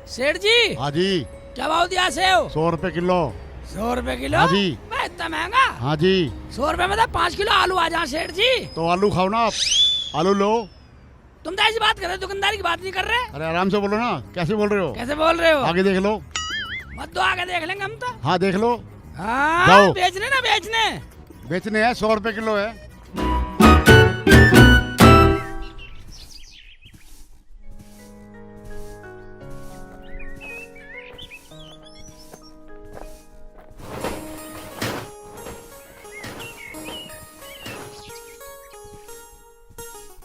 सेठ जी। हाँ जी। क्या भाव दिया सेव? 100 रुपए किलो। 100 रुपए किलो? हाँ जी। मैं इतना महंगा? हाँ जी। 100 रुपए में तो 5 किलो आलू आ जाए सेठ जी। तो आलू खाओ ना आप, आलू लो। तुम तो ऐसी बात कर रहे हो, दुकानदारी की बात नहीं कर रहे। अरे आराम से बोलो ना, कैसे बोल रहे हो? कैसे बोल रहे हो? आगे देख लो। मत दो, आगे देख लेंगे हम तो। हाँ देख लो। हाँ जाओ। बेचने ना बेचने। बेचने हैं, 100 रुपए किलो है।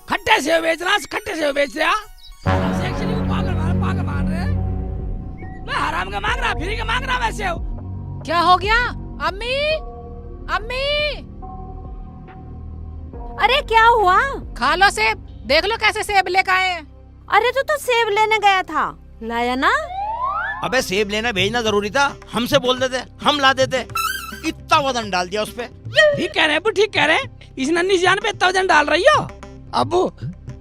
खट्टे सेव बेच रहा, खट्टे सेव बेच रहा। एक्चुअली पागल मान रहे। मैं हराम का मांग रहा, फ्री का मांग रहा मैं सेव। क्या हो गया? अम्मी, अम्मी, अरे क्या हुआ? खा लो सेब, देख लो कैसे सेब लेकर आए हैं। अरे तू तो सेब लेने गया था, लाया ना? अबे सेब लेना भेजना जरूरी था? हमसे बोल देते, हम ला देते। इतना वजन डाल दिया उस पे। ठीक कह रहे अब्बू, ठीक कह रहे। इस नन्ही जान पे इतना वजन डाल रही हो। अब्बू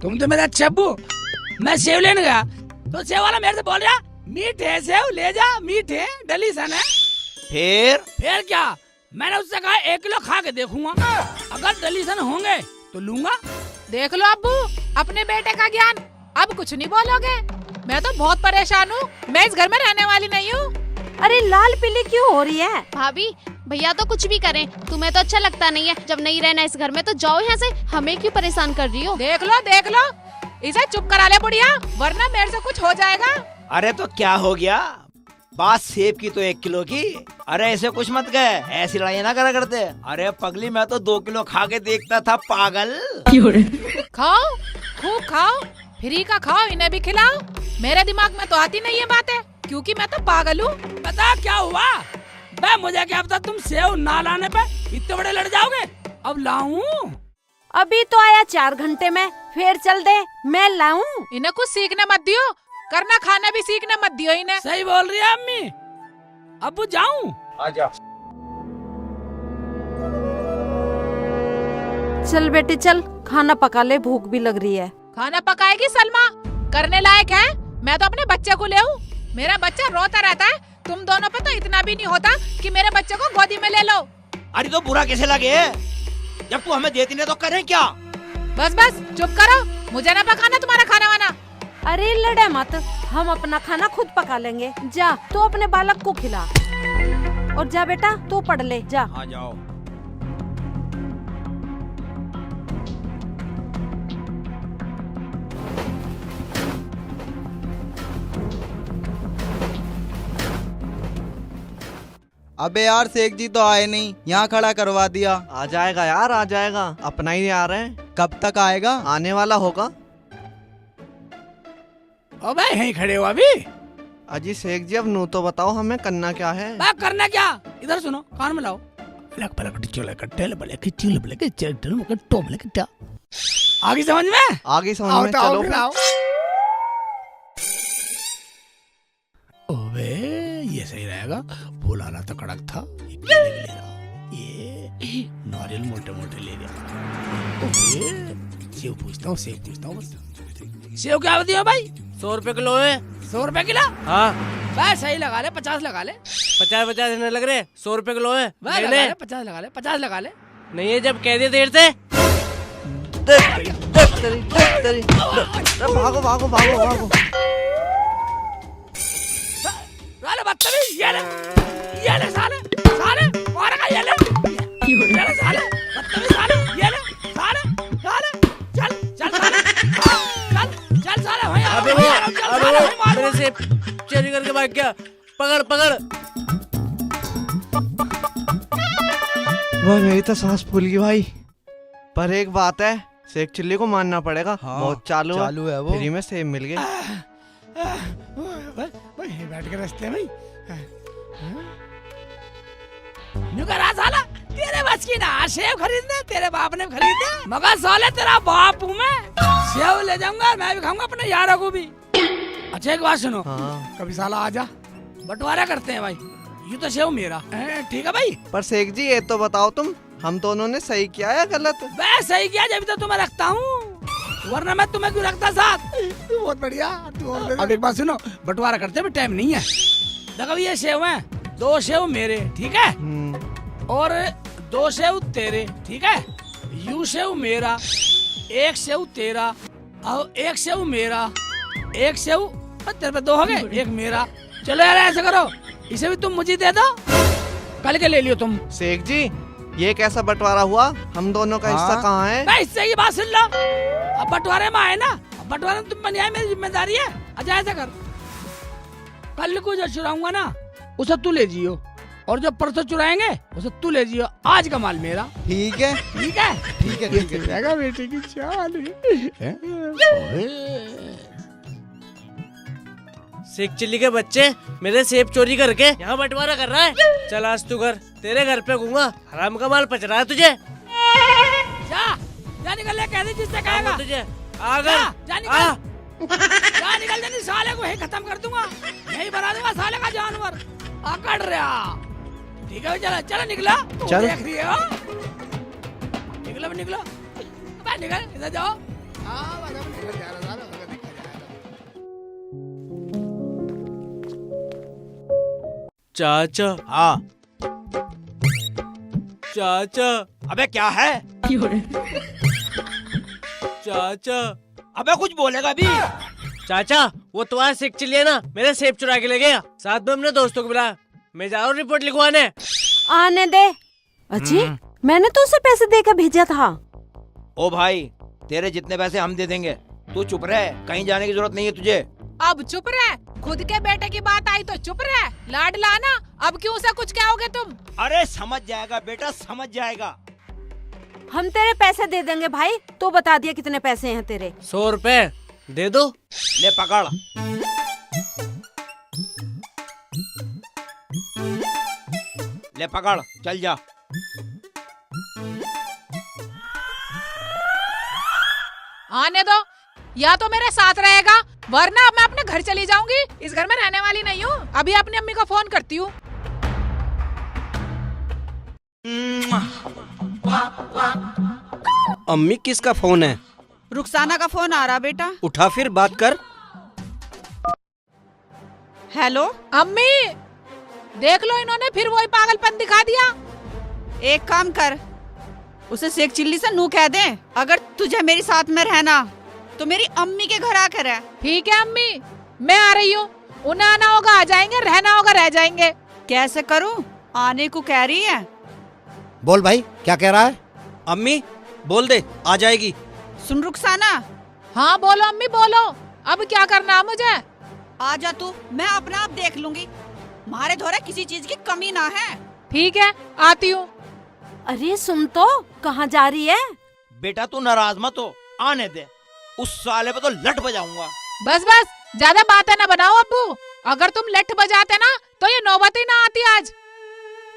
तुम तो मेरे अच्छे अब्बू। मैं सेव लेने गया तो सेव वाला मेरे से बोल रहा मीठे सेव ले जा, मीठे डलीसन है। फिर क्या? मैंने उससे कहा 1 किलो खा के देखूंगा, अगर डलीसन होंगे तो लूंगा। देख लो अब्बू, अपने बेटे का ज्ञान। अब कुछ नहीं बोलोगे? मैं तो बहुत परेशान हूँ, मैं इस घर में रहने वाली नहीं हूँ। अरे लाल पीली क्यों हो रही है? भाभी भैया तो कुछ भी करें, तुम्हें तो अच्छा लगता नहीं है। जब नहीं रहना इस घर में तो जाओ यहाँ से, हमें क्यों परेशान कर रही हो? देख लो, इसे चुप करा ले बुढ़िया, वरना मेरे से कुछ हो जाएगा। अरे तो क्या हो गया? बात सेब की तो 1 किलो की। अरे ऐसे कुछ मत गए, ऐसी लड़ाई ना करा करते। अरे पगली, मैं तो 2 किलो खा के देखता था, पागल। खाओ, खूब खाओ, फ्री का खाओ, इन्हें भी खिलाओ। मेरे दिमाग में तो आती नहीं है बातें, क्योंकि मैं तो पागल हूँ। पता क्या हुआ? बे मुझे क्या पता, तुम सेव ना लाने पे इतने बड़े लड़ जाओगे। अब लाऊं? अभी तो आया 4 घंटे में, फिर चल दे, मैं लाऊं। इन्हें कुछ सीखने मत दियो, करना खाना भी सीखने मत दियो इन्हें। सही बोल रही है अम्मी। अब्बू जाऊं? आजा। चल बेटी चल, खाना पका ले, भूख भी लग रही है। खाना पकाएगी सलमा? करने लायक है? मैं तो अपने बच्चे को ले आऊं। मेरा बच्चा रोता रहता है, तुम दोनों पे तो इतना भी नहीं होता कि मेरे बच्चे को गोदी में ले लो। अरे तो बुरा कैसे लगे? जब तू हमें देती नहीं तो करें क्या? बस चुप करो, मुझे ना पकाना तुम्हारा खाना वाना। अरे लड़े मत, हम अपना खाना खुद पका लेंगे। जा तू अपने बालक को खिला, और जा बेटा तू पढ़ ले, जा। आ जाओ। अबे यार शेख जी तो आए नहीं, यहाँ खड़ा करवा दिया। आ जाएगा यार, आ जाएगा, अपना ही आ रहे हैं। कब तक आएगा? आने वाला होगा। अबे यहीं खड़े हो अभी? अजी शेख जी, अब नू तो बताओ, हमें करना क्या है? बात करना क्या? इधर सुनो, कान में लाओ। आगे समझ में? आगे समझ में, चलो फिर। ओबे ये सही रहेगा, फुलाना तो कड़क था, ये केले भी ले रहा, ये नारियल मोटे मोटे ले गया। ओबे सेव पूछता हूँ बस। सेव क्या होती है भाई? 100 रुपए किलो है। 100 रुपए किलो? हाँ। बस सही लगा ले, 50 लगा ले। 50 देने लग रहे, 100 रुपए किलो है। बस लगा ले, 50 लगा ले, 50 लगा ले। नहीं है, जब कह दिए देर से। भागो भागो भागो भागो। साले बदतमीज, ये ले साले मारे का, ये ले साले बदतमीज, साले ये ले साले चल साले वहीं आ। अबे वो मेरे से चोरी करके भाग गया, पकड़। वह मेरी तो सांस फूल गई भाई। पर एक बात है, शेख चिल्ली को मानना पड़ेगा। हाँ, बहुत चालू है वो। फ्री में सेब मिल गए। बैठ के रास्ते में नुकरा साला, तेरे बस की ना सेव खरीदने, तेरे बाप ने खरीदे, मगर साले तेरा बाप हूँ मैं। सेव ले जाऊंगा, मैं भी खाऊंगा अपने यारों को भी। अच्छा एक बात सुनो, हाँ। कभी साला आजा, बंटवारा करते हैं भाई। ये तो सेव मेरा है, ठीक है भाई? पर शेख जी ये तो बताओ तुम, हम दोनों ने सही किया या गलत? मैं सही किया, जब तो तुम्हें रखता हूँ। वरना मैं तुम्हें क्यों रखता साथ। बहुत बढ़िया। अब एक बात सुनो, बंटवारा करते भी टाइम नहीं है। देखो ये सेव है, 2 सेव मेरे, ठीक है, और 2 सेव तेरे, ठीक है, यू सेव मेरा, 1 सेव तेरा, और 1 सेव मेरा, 1 सेव तेरे पे 2 हो गए, 1 मेरा। चलो यार ऐसा करो, इसे भी तुम मुझे दे दो, कल के ले लियो तुम। शेख जी ये कैसा बंटवारा हुआ? हम दोनों का हिस्सा कहाँ है? मैं हिस्से की बात सुन लो। अब बंटवारे में आए ना, अब बंटवारे में तुम बन आए, मेरी जिम्मेदारी है। अच्छा ऐसा कर, कल को जो चुराऊंगा ना उसे तू ले जियो, और जो परसों चुराएंगे उसे तू ले जियो। आज का माल मेरा। ठीक है ठीक है, ठीक है ठीक है। जाएगा बेटे की चाल। शेख चिल्ली के बच्चे मेरे सेब चोरी करके यहाँ बंटवारा कर रहा है। चल आज तू घर, तेरे घर पे घूंगा, हराम का माल पच रहा है तुझे। जा निकल ले, कहते जिससे कहेगा तुझे आगर जा निकल जा, साले को ही खत्म कर दूंगा, यही बना दूंगा साले का जानवर। आकड़ रहा, ठीक है चलो चलो निकला। चल। देख रही हो, निकलो निकलो, निकल इधर जाओ। चाचा हाँ चाचा अबे क्या है? चाचा अबे कुछ बोलेगा भी? चाचा वो तुम्हारा शेख चिल्ली है ना, मेरे सेब चुरा के ले गया। साथ में अपने दोस्तों को बुलाया, मैं जा रहा हूँ रिपोर्ट लिखवाने। आने दे। अजी मैंने तो उसे पैसे देकर भेजा था। ओ भाई तेरे जितने पैसे हम दे देंगे, तू चुप रह, कहीं जाने की जरूरत नहीं है तुझे। अब चुप रह, खुद के बेटे की बात आई तो चुप रह। लाडला ना, अब क्यों उसे कुछ कहोगे तुम? अरे समझ जाएगा बेटा, समझ जाएगा। हम तेरे पैसे दे देंगे भाई, तो बता दिया कितने पैसे हैं तेरे। 100 रुपए दे दो। ले पकड़। ले पकड़, चल जा। आने दो, या तो मेरे साथ रहेगा, वरना अब मैं अपने घर चली जाऊंगी। इस घर में रहने वाली नहीं हूँ। अभी अपनी अम्मी को फोन करती हूँ। अम्मी किसका फोन है? रुखसाना का फोन आ रहा बेटा। उठा फिर बात कर। हेलो अम्मी, देख लो इन्होंने फिर वही पागलपन दिखा दिया। एक काम कर, उसे शेख चिल्ली से नू कह दे, अगर तुझे मेरी साथ में रहना तो मेरी अम्मी के घर आकर रह। ठीक है अम्मी, मैं आ रही हूँ। उन्हें आना होगा आ जाएंगे, रहना होगा रह जाएंगे। कैसे करूँ? आने को कह रही है। बोल भाई क्या कह रहा है? अम्मी बोल दे, आ जाएगी। सुन रुखसाना। हाँ बोलो अम्मी बोलो, अब क्या करना है मुझे? आ जा तू, मैं अपना आप देख लूंगी। मारे धोरे किसी चीज की कमी ना है। ठीक है आती हूँ। अरे सुन तो, कहाँ जा रही है? बेटा तू नाराज मत हो, आने दे। उस साले पे तो लट बजाऊंगा। बस बस, ज्यादा बातें ना बनाओ अब्बू। अगर तुम लठ बजाते ना तो ये नौबत ही ना आती आज।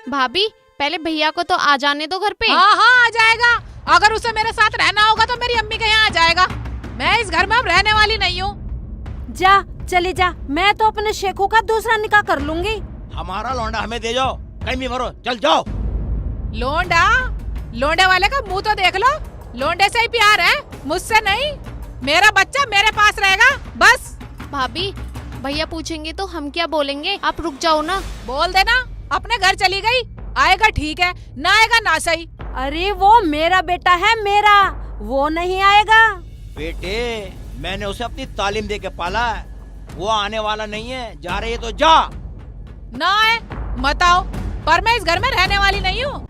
भाभी पहले भैया को तो आ जाने दो घर पे। हाँ हाँ आ जाएगा। अगर उसे मेरे साथ रहना होगा तो मेरी अम्मी के यहाँ आ जाएगा। मैं इस घर में अब रहने वाली नहीं हूँ। जा चली जा, मैं तो अपने शेखू का दूसरा निकाह कर लूंगी। हमारा लौंडा हमें दे जाओ, कहीं भी मरो, चल जाओ। लोंडा? लोंडे वाले का मुंह तो देख लो। लोंडे से ही प्यार है, मुझसे नहीं। मेरा बच्चा मेरे पास रहेगा बस। भाभी भैया पूछेंगे तो हम क्या बोलेंगे? आप रुक जाओ ना। बोल देना अपने घर चली गई, आएगा ठीक है, ना आएगा ना सही। अरे वो मेरा बेटा है, मेरा, वो नहीं आएगा। बेटे मैंने उसे अपनी तालीम दे के पाला है, वो आने वाला नहीं है। जा रही है तो जा। ना आए मत आओ, पर मैं इस घर में रहने वाली नहीं हूँ।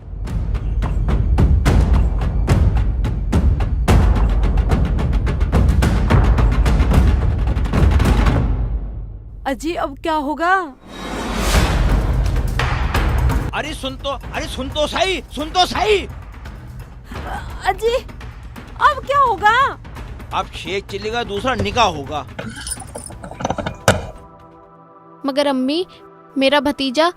अजी अब क्या होगा? अरे सुन तो सही, सुन तो सही। अजी अब क्या होगा? अब शेख चिल्ली का दूसरा निकाह होगा। मगर अम्मी, मेरा भतीजा,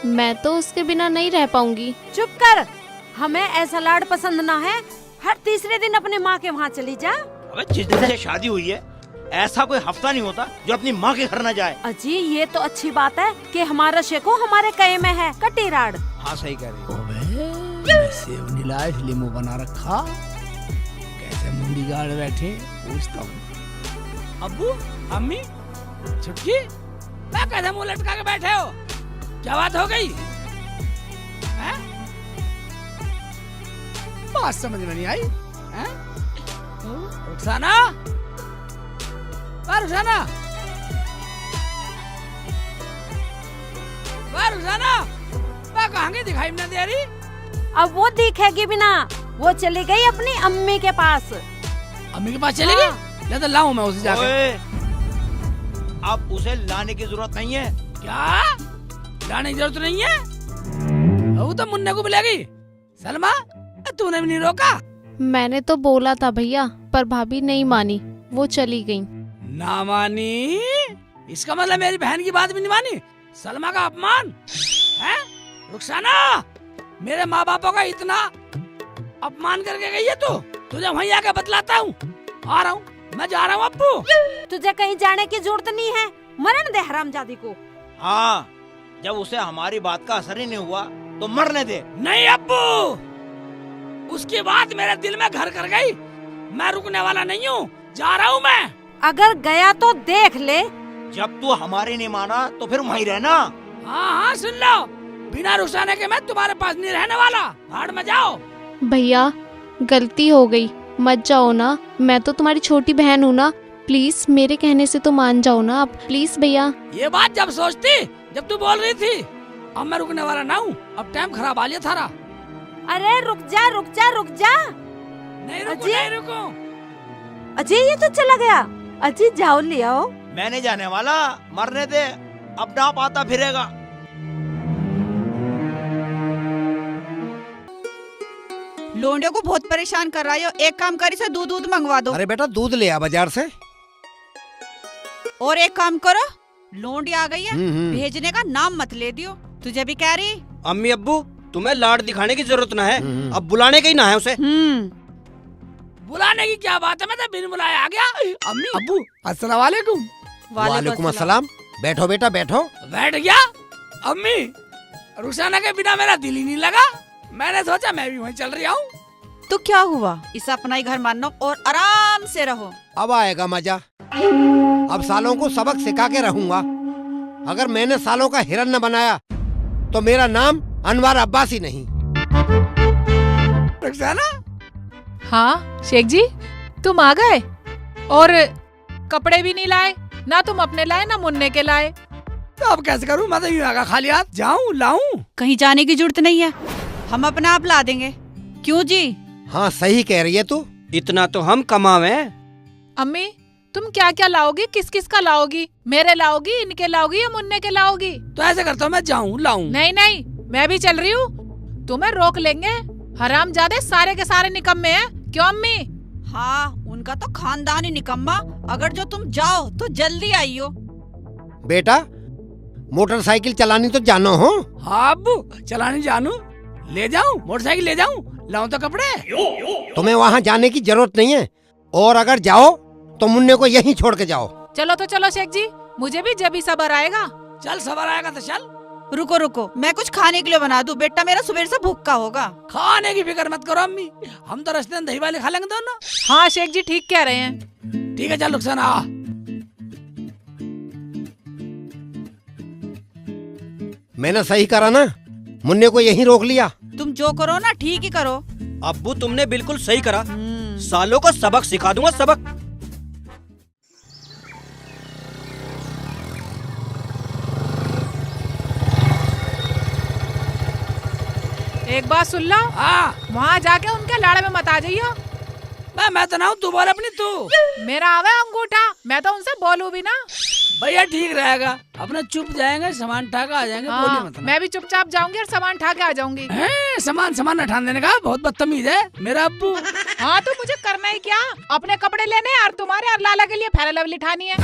मैं तो उसके बिना नहीं रह पाऊंगी। चुप कर, हमें ऐसा लाड पसंद ना है। हर तीसरे दिन अपने माँ के वहाँ चली जा। अबे जिस दिन से शादी हुई है ऐसा कोई हफ्ता नहीं होता जो अपनी माँ के घर न जाए। अजी ये तो अच्छी बात है कि हमारा शेखू हमारे कहे में है, कटी राड। हाँ सही कह रही हो। मैं सेव नीला इसलिए मुंह बना रखा, कैसे मुंह बॉडी गार्ड बैठे, पूछता हूँ। अब्बू, अम्मी, छुटकी, मैं कैसे मुंह लटका के बैठे हो? क्या बात हो गई? हैं? बात समझ में नहीं आई। हैं? रुखसाना, रुखसाना, रुखसाना, कहाँ गई, दिखाई नहीं दे रही? अब वो दिखेगी भी ना, वो चली गई अपनी अम्मी के पास। अम्मी के पास चली गई? ले तो लाऊं मैं उसे जाके। ओए, अब उसे लाने की जरूरत नहीं है। क्या? लाने की जरूरत नहीं है? वो तो मुन्ने को बुलाएगी। सलमा, तूने भी नहीं रोका? मैंने तो बोला था भैया, पर भाभी नहीं मानी, वो चली गई। ना मानी? इसका मतलब मेरी बहन की बात भी नहीं मानी? सलमा का अपमान है? रुखसाना, मेरे माँ बापों का इतना अपमान करके गई है तू? तुझे वहीं आके बतलाता हूँ। आ रहा हूँ, मैं जा रहा हूँ अब्बू। तुझे कहीं जाने की जरूरत नहीं है, मरण दे हरामजादी को। हाँ, जब उसे हमारी बात का असर ही नहीं हुआ तो मरने दे। नहीं अब्बू, उसकी बात मेरे दिल में घर कर गई। मैं रुकने वाला नहीं हूँ, जा रहा हूँ मैं। अगर गया तो देख ले। जब तू हमारी नहीं माना तो फिर वहीं रहना। हाँ हाँ, सुन लो, बिना रुखसाने के मैं तुम्हारे पास नहीं रहने वाला। भाड़ में जाओ। भैया, गलती हो गई, मत जाओ ना, मैं तो तुम्हारी छोटी बहन हूँ ना, प्लीज मेरे कहने से तो मान जाओ ना आप, प्लीज भैया। ये बात जब सोचती, जब तू बोल रही थी। अब मैं रुकने वाला ना हूँ, अब टाइम खराब आ लिया थारा। अरे रुक जा रुक जा रुक जा। नहीं रुकू, अजय? नहीं रुकू। अजय, ये तो चला गया। अजय जाओ ले आओ। मैं नहीं जाने वाला, मरने दे, अपना आप आता फिरेगा। लोंडे को बहुत परेशान कर रहा हो, एक काम कर, इसे दूध मंगवा दो। अरे बेटा, दूध ले आ बाजार से। और एक काम करो, लोंडी आ गई है, भेजने का नाम मत ले दियो। तुझे भी कह रही। अम्मी अब्बू, तुम्हें लाड दिखाने की जरूरत ना है, अब बुलाने का ही ना है उसे। बुलाने की क्या बात है, मैं तो बिन बुलाए आ गया। अम्मी, अब्बू, अस्सलाम वालेकुम। वालेकुम अस्सलाम। बैठो बेटा, बैठो। बैठ गया। अम्मी, रुखसाना के बिना मेरा दिल ही नहीं लगा, मैंने सोचा मैं भी वहीं चल रही हूँ। तो क्या हुआ, इसे अपना ही घर मानो और आराम से रहो। अब आएगा मजा। अब सालों को सबक सिखा के रहूंगा। अगर मैंने सालों का हिरन न बनाया तो मेरा नाम अनवर अब्बासी नहीं। रुखसाना, हाँ शेख जी, तुम आ गए और कपड़े भी नहीं लाए, ना तुम अपने लाए ना मुन्ने के लाए। तो अब कैसे करूँ, मैं तो यूं आगा खाली हाथ जाऊँ लाऊं? कहीं जाने की जरूरत नहीं है, हम अपना आप ला देंगे। क्यों जी? हाँ सही कह रही है तू। इतना तो हम कमावे। अम्मी, तुम क्या क्या लाओगी, किस किस का लाओगी? मेरे लाओगी, इनके लाओगी या मुन्ने के लाओगी? तो ऐसे करता हूँ, मैं जाऊँ लाऊं। नहीं नहीं, मैं भी चल रही हूँ, तुम्हें रोक लेंगे। हरामजादे सारे के सारे निकम्मे हैं। क्यों अम्मी? हाँ, उनका तो खानदान ही निकम्मा। अगर जो तुम जाओ तो जल्दी आइयो। बेटा, मोटरसाइकिल चलानी तो जानो हो? हाँ अब्बू, चलानी जानू। ले जाऊं, मोटरसाइकिल ले जाऊं, लाऊं तो कपड़े। तुम्हें वहाँ जाने की जरूरत नहीं है, और अगर जाओ तो मुन्ने को यहीं छोड़ के जाओ। चलो तो चलो शेख जी, मुझे भी जब ही सबर आएगा। चल सबर आएगा तो चल। रुको रुको, मैं कुछ खाने के लिए बना दूं, बेटा मेरा सुबह से भूखा होगा। खाने की फिक्र मत करो अम्मी, हम तो रास्ते में दही वाले खा लेंगे दोनों। हाँ शेख जी ठीक कह रहे हैं। ठीक है, चल रुखसाना आ। मैंने सही करा ना, मुन्ने को यहीं रोक लिया। तुम जो करो ना ठीक ही करो। अब्बू तुमने बिल्कुल सही करा, सालों को सबक सिखा दूंगा, सबक। एक बात सुन लो, वहाँ जाके उनके लाड़े में मत आ जाइयो। मैं तो ना हूँ, तू बोल अपनी तू। मेरा आवे अंगूठा, मैं तो उनसे बोलूं भी ना। भैया ठीक रहेगा, अपने चुप जाएंगे, सामान उठा के आ जाएंगे। हाँ, बोलिए मत। मैं भी चुपचाप जाऊंगी और सामान उठा के आ जाऊंगी। सामान उठाने देने का बहुत बदतमीज है मेरा अब्बू। हाँ तो मुझे करना ही क्या, अपने कपड़े लेने और तुम्हारे और लाला के लिए फेरा लवली ठानी है।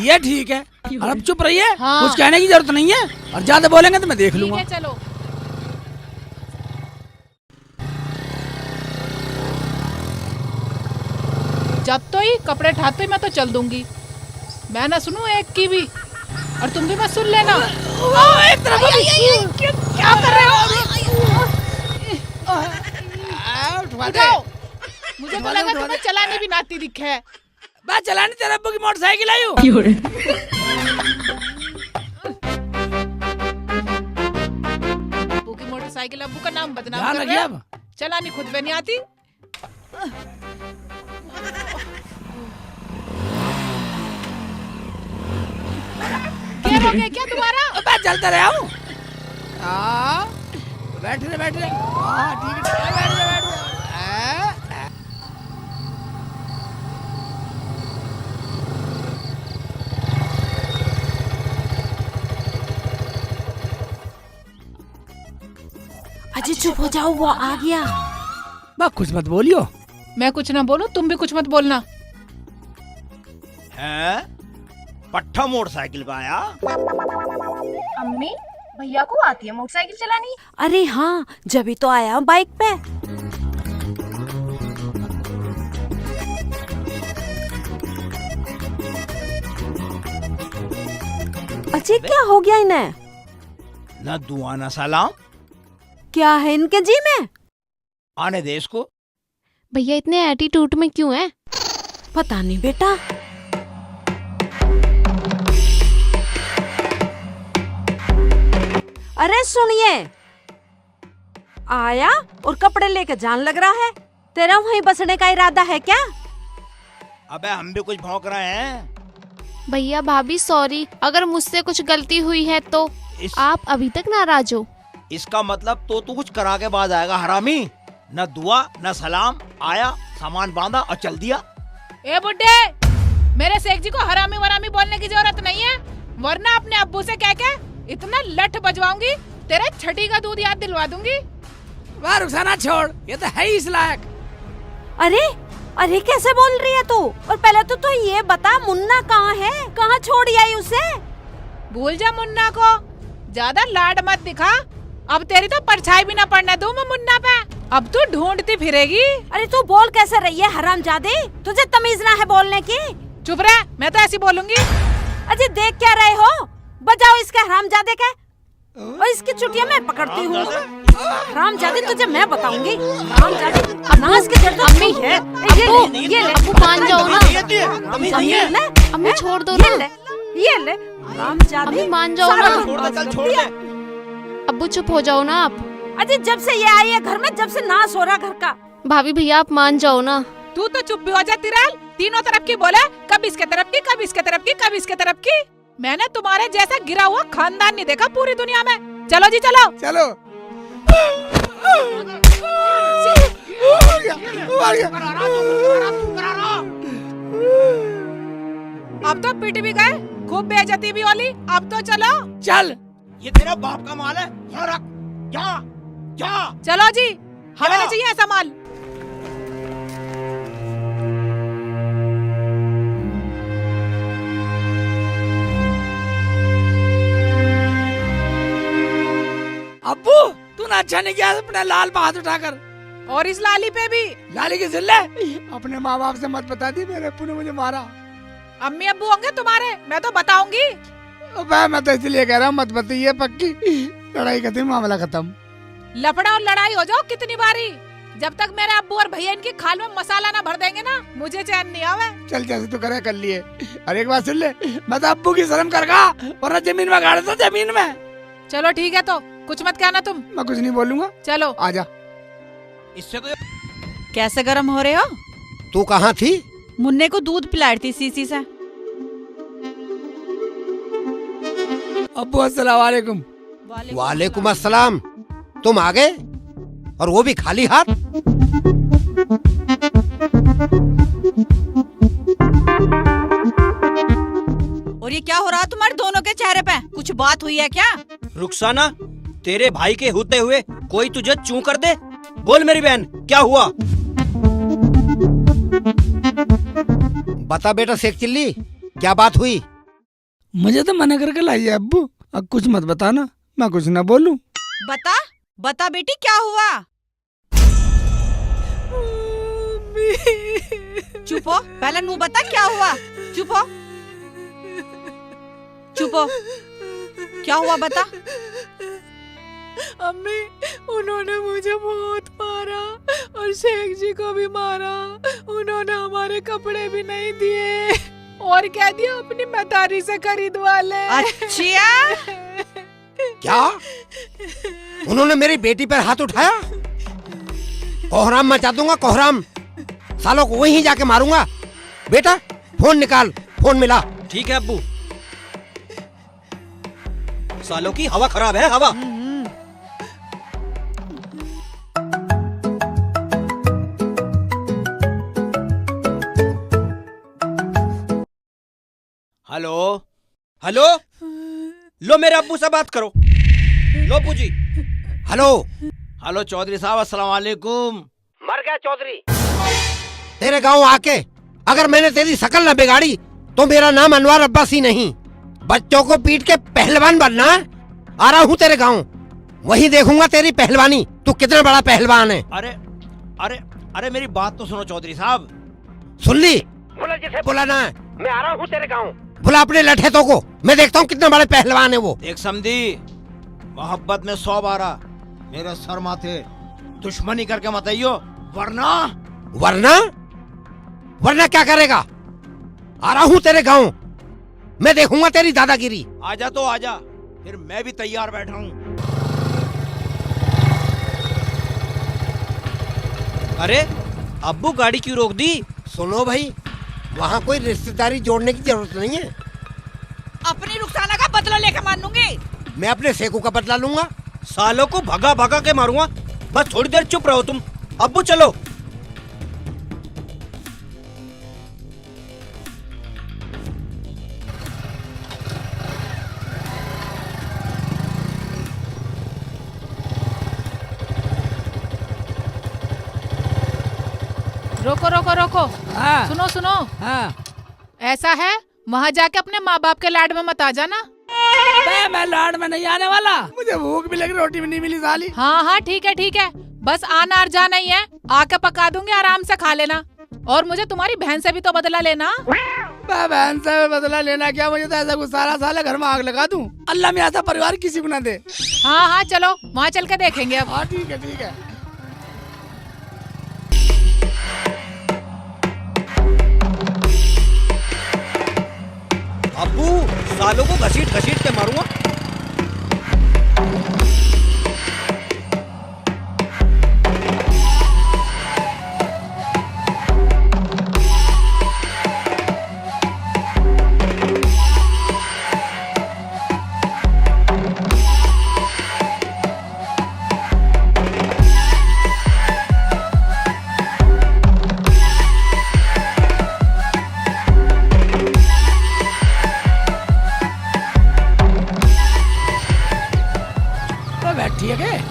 ये ठीक है, और अब चुप रहिए। हाँ। कुछ कहने की जरूरत नहीं है, और ज्यादा बोलेंगे तो मैं देख लूंगा। ठीक है, चलो। जब तो ही कपड़े ठाते मैं तो चल दूंगी, मैं ना सुनूं एक की भी, और तुम भी मत सुन लेना। एक तरफ क्या कर रहे हो? उठाओ। मुझे तो लगा तुम्हें चलाने भी नाती दिखे है। बस चलाने तेरे अब्बू की मोटरसाइकिल आई हूँ। अब्बू की मोटरसाइकिल, अब्बू का नाम बदनाम ध्यान कर रखिए रहे अब। हो। चलानी खुद पे नहीं आती। क्या हो गया क्या तुम्हारा? बस चलते रहा हूँ। बैठ रहे ठीक है, बैठ रहे। अजय चुप हो जाओ, वो आ गया। बस कुछ मत बोलियो। मैं कुछ ना बोलूं, तुम भी कुछ मत बोलना। हैं? पट्टा मोटरसाइकिल पे आया? अम्मी, भैया को आती है मोटरसाइकिल चलानी? अरे हाँ, जब ही तो आया हूँ बाइक पे। अजय क्या हो गया इन्हें? न दुआ न सलाम। क्या है इनके जी में? आने दे इसको। भैया इतने एटीट्यूड में क्यों हैं? पता नहीं बेटा। अरे सुनिए, आया और कपड़े लेके जान लग रहा है। तेरा वहीं बसने का इरादा है क्या? अबे हम भी कुछ भौंक रहे हैं। भैया भाभी सॉरी, अगर मुझसे कुछ गलती हुई है तो आप अभी तक नाराज हो। इसका मतलब तो तू कुछ करा के बाद आएगा हरामी। न दुआ न सलाम, आया सामान बांधा और चल दिया। ए बुड्ढे, मेरे शेख जी को हरामी वरामी बोलने की जरूरत नहीं है, वरना अपने अब्बू से कह के इतना लठ बजवाऊंगी, तेरे छठी का दूध याद दिलवा दूंगी। वाह रुखसाना छोड़, ये तो है ही इस लायक। अरे अरे कैसे बोल रही है तू? और पहले तो तू ये बता, मुन्ना कहाँ है? कहाँ छोड़ आई उसे? भूल जा मुन्ना को, ज्यादा लाड मत दिखा। अब तेरी तो परछाई भी ना पड़ने दूं मैं मुन्ना पे। अब तू ढूंढती फिरेगी। अरे तू बोल कैसे रही है हरामजादी? तुझे तमीज ना है बोलने की? चुप रह, मैं तो ऐसी बोलूंगी। अजय देख क्या रहे हो? बजाओ इसके हरामजादे के, और इसकी चुटिया मैं पकड़ती हूँ। हरामजादी तुझे मैं बताऊंगी। हरामजादी अनाज के जड़ तो अम्मी है। ये ले, अब्बू मान जाओ ना। ले, अम्मी छोड़ दो ना। ये ले, हरामजादी। अम्मी मान जाओ सारा ना। छोड़ दे, चल छोड़ दे। अब्बू चुप हो जाओ ना आप। अजय जब से ये आई है घर में, जब से नाश हो रहा घर का। भाभी भैया आप मान जाओ ना। तू तो चुप भी हो जा तिराल, तीनों तरफ की बोले, कभी इसके तरफ की, कभी इसके तरफ की, कभी इसके तरफ की। मैंने तुम्हारे जैसा गिरा हुआ खानदान नहीं देखा पूरी दुनिया में। चलो जी चलो चलो। अब तो पिट भी गए, खूब बेइज्जती भी होली। अब तो चलो। चल, ये तेरा बाप का माल है, यहाँ रख। जा। चलो जी, हमें नहीं चाहिए ऐसा माल। अब्बू तू ना अच्छा नहीं किया अपने लाल पे हाथ उठाकर। और इस लाली पे भी। लाली की जिल्ले अपने माँ बाप से मत बता दी, मेरे अब्बू ने मुझे मारा। अम्मी अब्बू होंगे तुम्हारे, मैं तो बताऊंगी। मैं तो इसलिए कह रहा हूँ मत बताइए, पक्की लड़ाई खत्म, मामला खत्म। लफड़ा और लड़ाई हो जाओ कितनी बारी, जब तक मेरे अब्बू और भैया इनकी खाल में मसाला ना भर देंगे ना, मुझे चैन नहीं आवे। चल जैसे तू करे कर लिए। अरे एक बात सुन ले, मैं तो अब्बू की शर्म करगा, वरना जमीन में गाड़ दो, जमीन में। चलो ठीक है, तो कुछ मत कहना तुम। मैं कुछ नहीं बोलूंगा। चलो आजा। इससे तो कैसे गर्म हो रहे हो? तू कहाँ थी? मुन्ने को दूध पिला रही थी सीसी से। अब्बू अस्सलाम वालेकुम। वालेकुम अस्सलाम। तुम आ गए और वो भी खाली हाथ? और ये क्या हो रहा तुम्हारे दोनों के चेहरे पे? कुछ बात हुई है क्या? रुखसाना, तेरे भाई के होते हुए कोई तुझे चूं कर दे? बोल मेरी बहन, क्या हुआ? बता बेटा शेख चिल्ली, क्या बात हुई? मुझे तो मना करके लाई है अब्बू, अब कुछ मत बताना, मैं कुछ ना बोलूं। बता बेटी क्या हुआ? चुप हो, पहले नू बता क्या हुआ। चुप हो, क्या हुआ बता। अम्मी, उन्होंने मुझे बहुत मारा और और शेख जी को भी मारा। उन्होंने हमारे कपड़े भी नहीं दिए और कह दिया अपनी मतारी से खरीदवा ले। अच्छा क्या उन्होंने मेरी बेटी पर हाथ उठाया? कोहराम मचा दूंगा, कोहराम। सालों को वहीं जाके मारूंगा। बेटा फोन निकाल, फोन मिला। ठीक है अब्बू। सालों की हवा खराब है, हवा। हेलो हेलो, लो मेरे अब्बू से बात करो। लो अब्बू जी। हेलो हेलो चौधरी साहब, अस्सलाम वालेकुम। मर गया चौधरी। तेरे गांव आके अगर मैंने तेरी शकल न बिगाड़ी तो मेरा नाम अनवर अब्बासी नहीं। बच्चों को पीट के पहलवान बनना है? आ रहा हूँ तेरे गांव, वहीं देखूंगा तेरी पहलवानी। तू कितना बड़ा पहलवान है। अरे अरे अरे मेरी बात तो सुनो चौधरी साहब। सुन ली? बोला जिसे बुलाना है। मैं आ रहा हूँ तेरे गांव। बुला अपने लठेतों को, मैं देखता हूँ कितने बड़े पहलवान है वो। एक समझी, मोहब्बत में 100 बारा मेरे सर माथे दुश्मनी करके मत आइयो, वरना वरना वरना क्या करेगा? आ रहा हूँ तेरे गांव, मैं देखूंगा तेरी दादागिरी। आजा तो आजा, फिर मैं भी तैयार बैठा हूँ। अरे अब्बू, गाड़ी क्यों रोक दी? सुनो भाई, वहाँ कोई रिश्तेदारी जोड़ने की जरूरत नहीं है। अपनी रुखसाना का बदला लेकर मान लूंगी। मैं अपने सेकू का बदला लूंगा। सालों को भगा भगा के मारूंगा। बस थोड़ी देर चुप रहो तुम। अब्बू चलो। रोको रोको रोको। हाँ। सुनो सुनो। हाँ। ऐसा है, वहाँ जाके अपने माँ बाप के लाड में मत आ जाना। मैं लाड में नहीं आने वाला, मुझे भूख भी लगी, रोटी भी नहीं मिली साली। हाँ हाँ ठीक है, बस आना और जाना ही है। आके पका दूंगी, आराम से खा लेना। और मुझे तुम्हारी बहन से भी तो बदला लेना। बहन से बदला लेना क्या? मुझे तो ऐसा गुस्सा साला घर में आग लगा दूं। अल्लाह में ऐसा परिवार किसी को ना दे। हाँ हाँ चलो, वहाँ चल के देखेंगे अब। हाँ ठीक है ठीक है। अब्बू, सालों को घसीट घसीट के मारूंगा।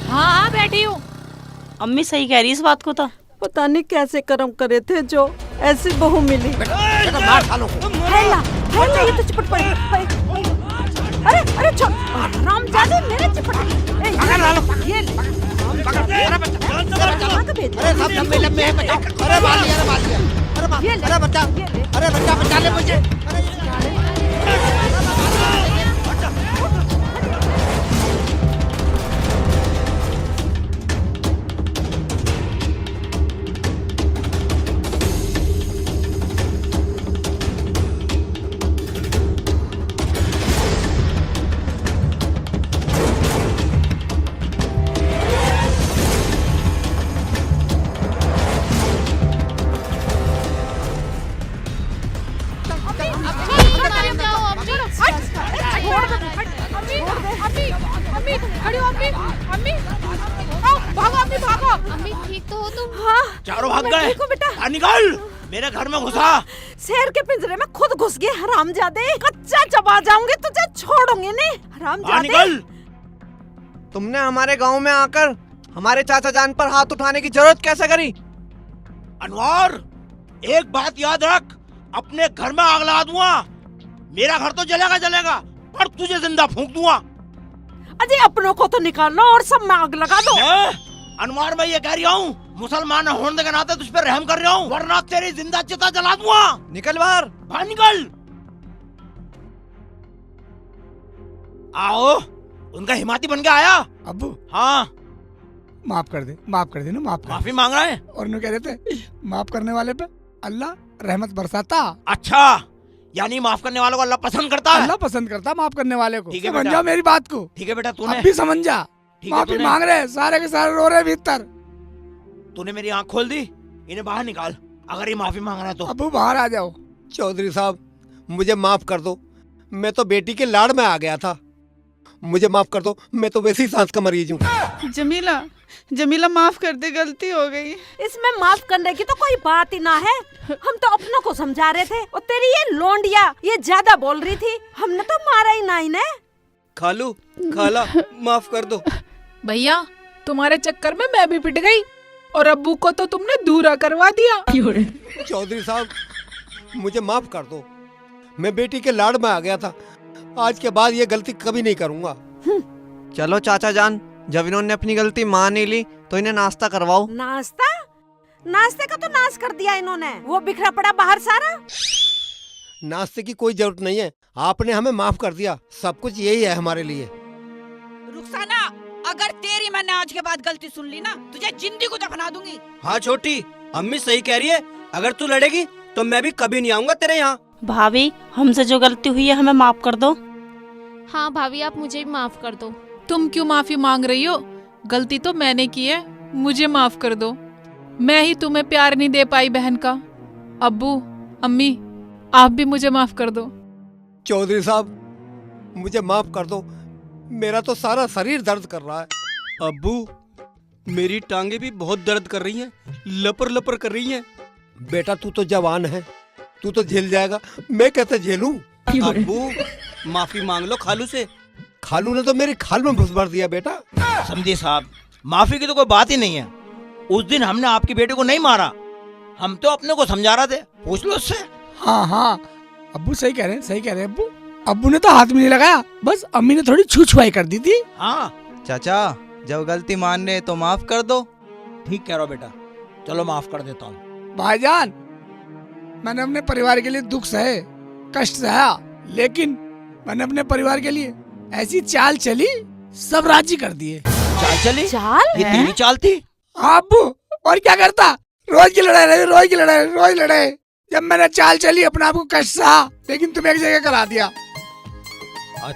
हाँ बैठी हूँ। अम्मी सही कह रही इस बात को तो। पता नहीं कैसे कर्म करे थे जो ऐसी बहू मिली। मार सालों को। ये तो चिपट पड़ी। अरे अरे रामजादे मेरे चिपट। ये अरे सब लंबे लंबे हैं, बचाओ। अरे मार लिया, अरे मार लिया। अरे बच्चा, अरे बच्चा बचा ले मुझे। अम्मी ठीक तो हो तुम? हाँ, चारों भाग गए। बेटा निकल, मेरे घर में घुसा। शेर के पिंजरे में खुद घुस गए हरामजादे। कच्चा चबा जाऊंगी, तुझे छोड़ूंगी नहीं हरामजादे। निकल। तुमने हमारे गांव में आकर हमारे चाचा जान पर हाथ उठाने की जरूरत कैसे करी? अनवर, एक बात याद रख, अपने घर में आग लगा दूंगा। मेरा घर तो जलेगा जलेगा, पर तुझे जिंदा फूंक दूंगा। अजय अपनों को तो निकाल लो और सब में आग लगा दो। अनवर, मैं ये कह रही हूँ, मुसलमान होने के नाते तुझ पर रहम कर रहा हूँ, वरना तेरी जिंदा चिता जला दूंगा। निकल बाहर। बाहर निकल। आओ, उनका हिमाती बन के आया। अब्बू, हाँ, माफ कर दे, माफ कर दे ना, माफ कर। माफी मांग रहा है? और इन्हों कह रहे थे माफ करने वाले पे अल्लाह रहमत बरसाता। अच्छा, यानी माफ करने वालों को अल्लाह पसंद करता है? अल्लाह पसंद करता माफ करने वाले को। ठीक है समझ बेटा। जाओ मेरी बात को। ठीक है बेटा, तूने अब भी समझ जा। ठीक है, माफी तूने- मांग रहे हैं, सारे के सारे रो रहे हैं भीतर। तूने मेरी आंख खोल दी, इन्हें बाहर निकाल अगर ये माफी मांग रहा है तो। अबू बाहर आ जाओ। चौधरी साहब मुझे माफ कर दो, मैं तो बेटी के लाड़ में आ गया था। मुझे माफ कर दो, मैं तो वैसे ही सांस का मरीज हूँ। जमीला, जमीला माफ कर दे, गलती हो गई। इसमें माफ करने की तो कोई बात ही ना है। हम तो अपनों को समझा रहे थे और तेरी ये लोंडिया ये ज्यादा बोल रही थी। हमने तो मारा ही ना इन्हें। खालू, खाला, माफ कर दो। भैया तुम्हारे चक्कर में मैं भी पिट गई और अब्बू को तो तुमने दूरा करवा दिया। चौधरी साहब मुझे माफ कर दो, मैं बेटी के लाड़ में आ गया था। आज के बाद ये गलती कभी नहीं करूँगा। चलो चाचा जान, जब इन्होंने अपनी गलती मान नहीं ली तो इन्हें नाश्ता करवाओ। नाश्ता? नाश्ते का तो नाश कर दिया इन्होंने। वो बिखरा पड़ा बाहर सारा। नाश्ते की कोई जरूरत नहीं है, आपने हमें माफ कर दिया, सब कुछ यही है हमारे लिए। रुखसाना, अगर तेरी मैंने आज के बाद गलती सुन ली ना, तुझे जिंदगी को दफना दूंगी। हाँ छोटी, अम्मी सही कह रही है। अगर तू लड़ेगी तो मैं भी कभी नहीं आऊंगा तेरे यहाँ। भाभी हमसे जो गलती हुई है हमें माफ कर दो। हाँ भाभी आप मुझे भी माफ कर दो। तुम क्यों माफी मांग रही हो? गलती तो मैंने की है, मुझे माफ कर दो। मैं ही तुम्हें प्यार नहीं दे पाई बहन का। अब्बू अम्मी आप भी मुझे माफ कर दो। चौधरी साहब मुझे माफ कर दो, मेरा तो सारा शरीर दर्द कर रहा है। अब्बू मेरी टांगे भी बहुत दर्द कर रही हैं, लपर लपर कर रही हैं। बेटा तू तो जवान है, तू तो झेल जाएगा, मैं कैसे झेलूं? अब्बू माफी मांग लो खालू से। खालू ने तो मेरी खाल में घुस भर दिया बेटा। समझिए साहब, माफी की तो कोई बात ही नहीं है। उस दिन हमने आपकी बेटी को नहीं मारा, हम तो अपने को समझा रहे थे, पूछ लो उससे। हाँ हाँ अब्बू सही कह रहे हैं, सही कह रहे हैं अब्बू। अब्बू ने तो हाथ में नहीं लगाया, बस अम्मी ने थोड़ी छू छुआई कर दी थी। हाँ चाचा जब गलती मान रहे तो माफ कर दो। ठीक कह रहा हो बेटा, चलो माफ कर देता हूँ। भाईजान मैंने अपने परिवार के लिए दुख सहे, कष्ट सहा, लेकिन मैंने अपने परिवार के लिए ऐसी चाल चली, सब राजी कर दिए। चाल चली? चाल? ये तेरी चाल थी? हाँ अब्बू, और क्या करता? रोज की लड़ाई रही, रोज की लड़ाई, रोज लड़ाई। जब मैंने चाल चली अपने आप को कष्ट सहा, लेकिन तुम एक जगह करा दिया।